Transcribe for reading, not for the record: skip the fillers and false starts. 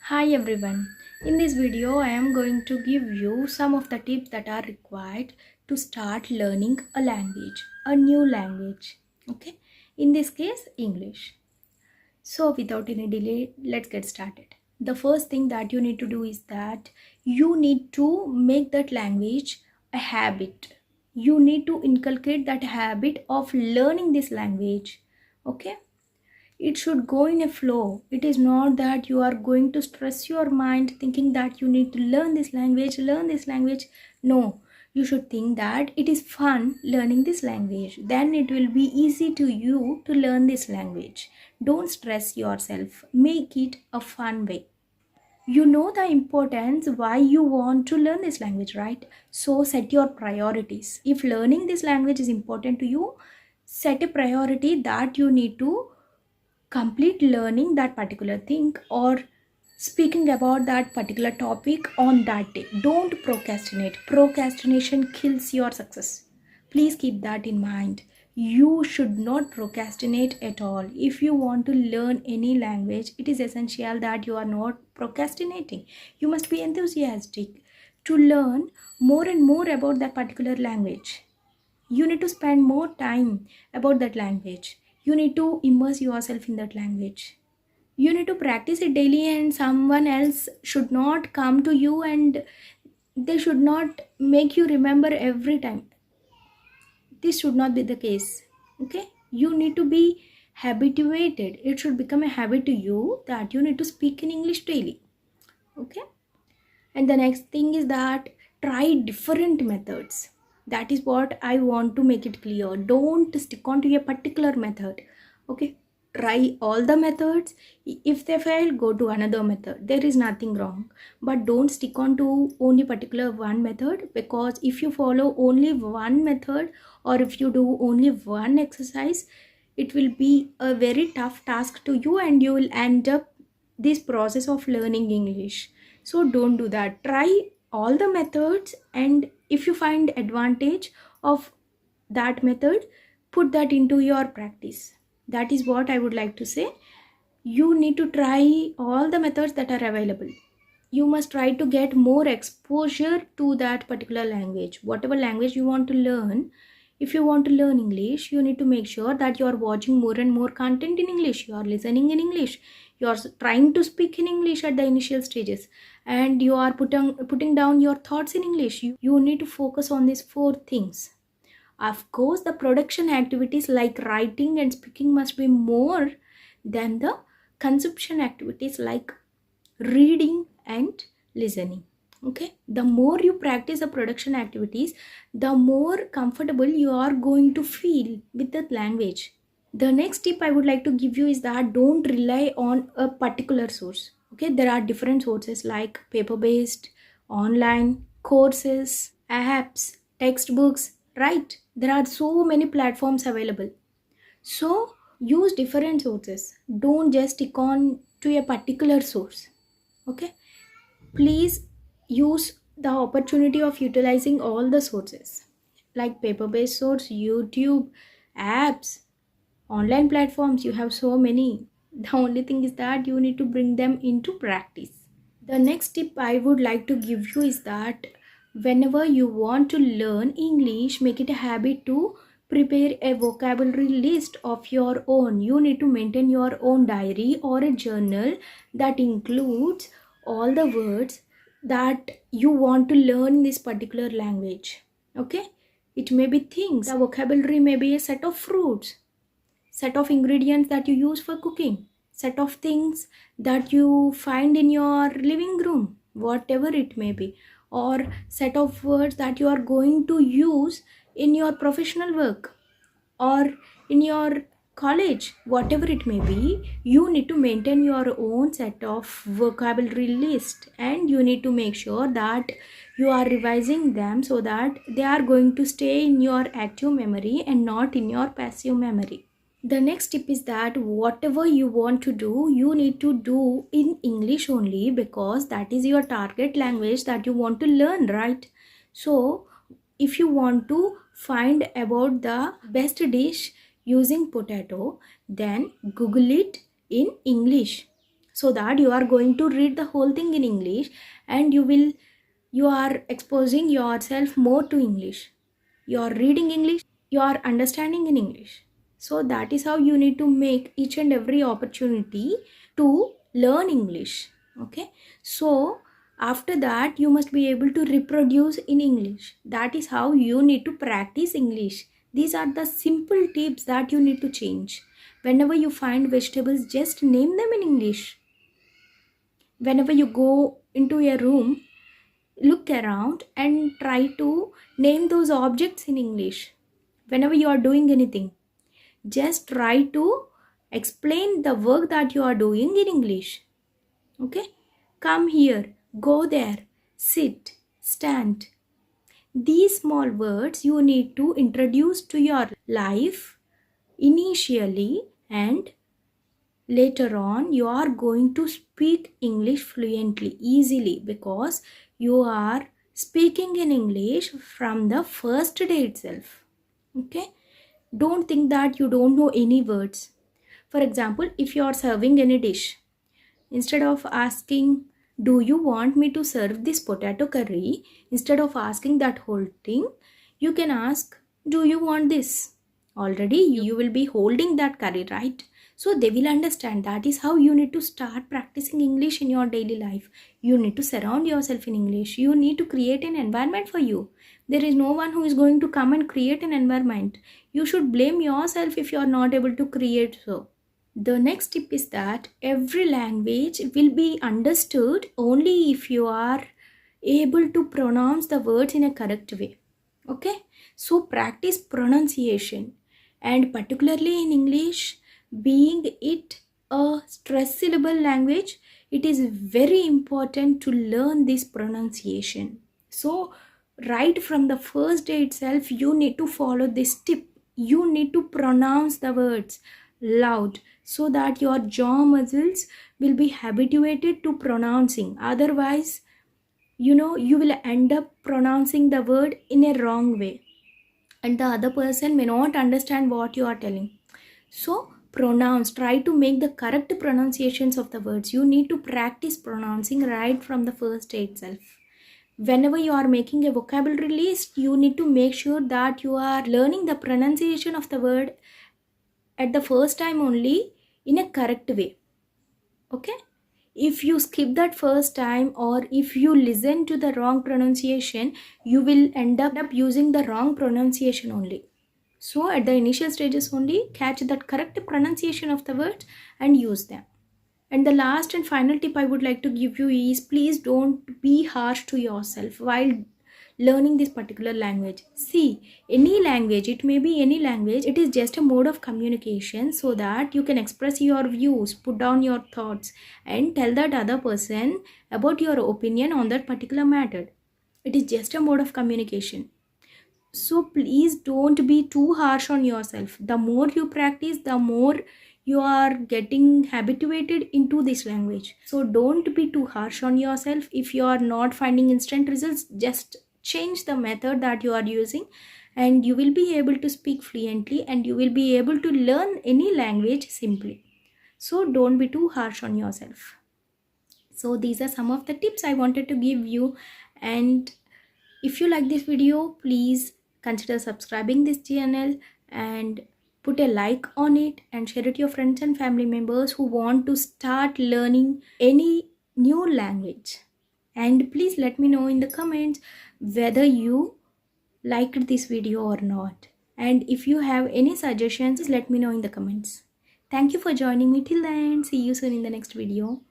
Hi everyone. In this video I am going to give you some of the tips that are required to start learning a language, a new language. Okay? In this case English. So without any delay, let's get started. The first thing that you need to do is that you need to make that language a habit. You need to inculcate that habit of learning this language. Okay? It should go in a flow. It is not that you are going to stress your mind thinking that you need to learn this language. No, you should think that it is fun learning this language. Then it will be easy to you to learn this language. Don't stress yourself. Make it a fun way. You know the importance why you want to learn this language, right? So set your priorities. If learning this language is important to you, set a priority that you need to complete learning that particular thing or speaking about that particular topic on that day. Don't procrastinate. Procrastination kills your success. Please keep that in mind. You should not procrastinate at all. If you want to learn any language, it is essential that you are not procrastinating. You must be enthusiastic to learn more and more about that particular language. You need to spend more time about that language. You need to immerse yourself in that language. You need to practice it daily, and someone else should not come to you and they should not make you remember every time. This should not be the case. Okay, you need to be habituated. It should become a habit to you that you need to speak in English daily. Okay, and the next thing is that try different methods. That is what I want to make it clear. Don't stick on to a particular method. Okay, try all the methods. If they fail, go to another method. There is nothing wrong, but don't stick on to only particular one method, because if you follow only one method or if you do only one exercise, it will be a very tough task to you and you will end up this process of learning English. So don't do that. Try all the methods, and if you find advantage of that method, put that into your practice. That is what I would like to say. You need to try all the methods that are available. You must try to get more exposure to that particular language. Whatever language you want to learn, if you want to learn English, you need to make sure that you are watching more and more content in English, you are listening in English, you are trying to speak in English at the initial stages, and you are putting down your thoughts in English. You need to focus on these four things. Of course, the production activities like writing and speaking must be more than the consumption activities like reading and listening. Okay, the more you practice the production activities, the more comfortable you are going to feel with that language. The next tip I would like to give you is that don't rely on a particular source. Okay, there are different sources like paper based, online, courses, apps, textbooks, right? There are so many platforms available. So use different sources. Don't just stick on to a particular source. Okay, please use the opportunity of utilizing all the sources like paper based source, YouTube, apps, online platforms. You have so many. The only thing is that you need to bring them into practice. The next tip I would like to give you is that whenever you want to learn English, make it a habit to prepare a vocabulary list of your own. You need to maintain your own diary or a journal that includes all the words that you want to learn this particular language. Okay, it may be things. The vocabulary may be a set of fruits, set of ingredients that you use for cooking, set of things that you find in your living room, whatever it may be, or set of words that you are going to use in your professional work or in your college, whatever it may be. You need to maintain your own set of vocabulary list, and you need to make sure that you are revising them so that they are going to stay in your active memory and not in your passive memory. The next tip is that whatever you want to do, you need to do in English only, because that is your target language that you want to learn, right? So if you want to find about the best dish using potato, then Google it in English. so that you are going to read the whole thing in English, and you are exposing yourself more to English. You are reading English, you are understanding in English. So that is how you need to make each and every opportunity to learn English. Okay, so after that you must be able to reproduce in English. That is how you need to practice English. These are the simple tips that you need to change. Whenever you find vegetables, just name them in English. Whenever you go into a room, look around and try to name those objects in English. Whenever you are doing anything, just try to explain the work that you are doing in English. Okay? Come here, go there, sit, stand. These small words you need to introduce to your life initially, and later on you are going to speak English fluently, easily, because you are speaking in English from the first day itself. Okay, don't think that you don't know any words. For example, if you are serving any dish, instead of asking, do you want me to serve this potato curry, instead of asking that whole thing, you can ask, do you want this? Already you will be holding that curry, right? So they will understand. That is how you need to start practicing English in your daily life. You need to surround yourself in English. You need to create an environment for you. There is no one who is going to come and create an environment. You should blame yourself if you are not able to create so. The next tip is that every language will be understood only if you are able to pronounce the words in a correct way. Okay, so practice pronunciation, and particularly in English, being it a stress syllable language, it is very important to learn this pronunciation. So right from the first day itself, you need to follow this tip. You need to pronounce the words loud, so that your jaw muscles will be habituated to pronouncing. Otherwise, you will end up pronouncing the word in a wrong way, and the other person may not understand what you are telling. So try to make the correct pronunciations of the words. You need to practice pronouncing right from the first day itself. Whenever you are making a vocabulary list, you need to make sure that you are learning the pronunciation of the word at the first time only in a correct way. Okay, if you skip that first time, or if you listen to the wrong pronunciation, you will end up using the wrong pronunciation only. So at the initial stages only, catch that correct pronunciation of the words and use them. And the last and final tip I would like to give you is, please don't be harsh to yourself while learning this particular language. See, any language, it may be any language, it is just a mode of communication, so that you can express your views, put down your thoughts, and tell that other person about your opinion on that particular matter. It is just a mode of communication. So please don't be too harsh on yourself. The more you practice, the more you are getting habituated into this language. So don't be too harsh on yourself. If you are not finding instant results, just change the method that you are using, and you will be able to speak fluently, and you will be able to learn any language simply. So don't be too harsh on yourself. So these are some of the tips I wanted to give you, and if you like this video, please consider subscribing this channel and put a like on it, and share it to your friends and family members who want to start learning any new language. And please let me know in the comments whether you liked this video or not. And if you have any suggestions, let me know in the comments. Thank you for joining me till the end. See you soon in the next video.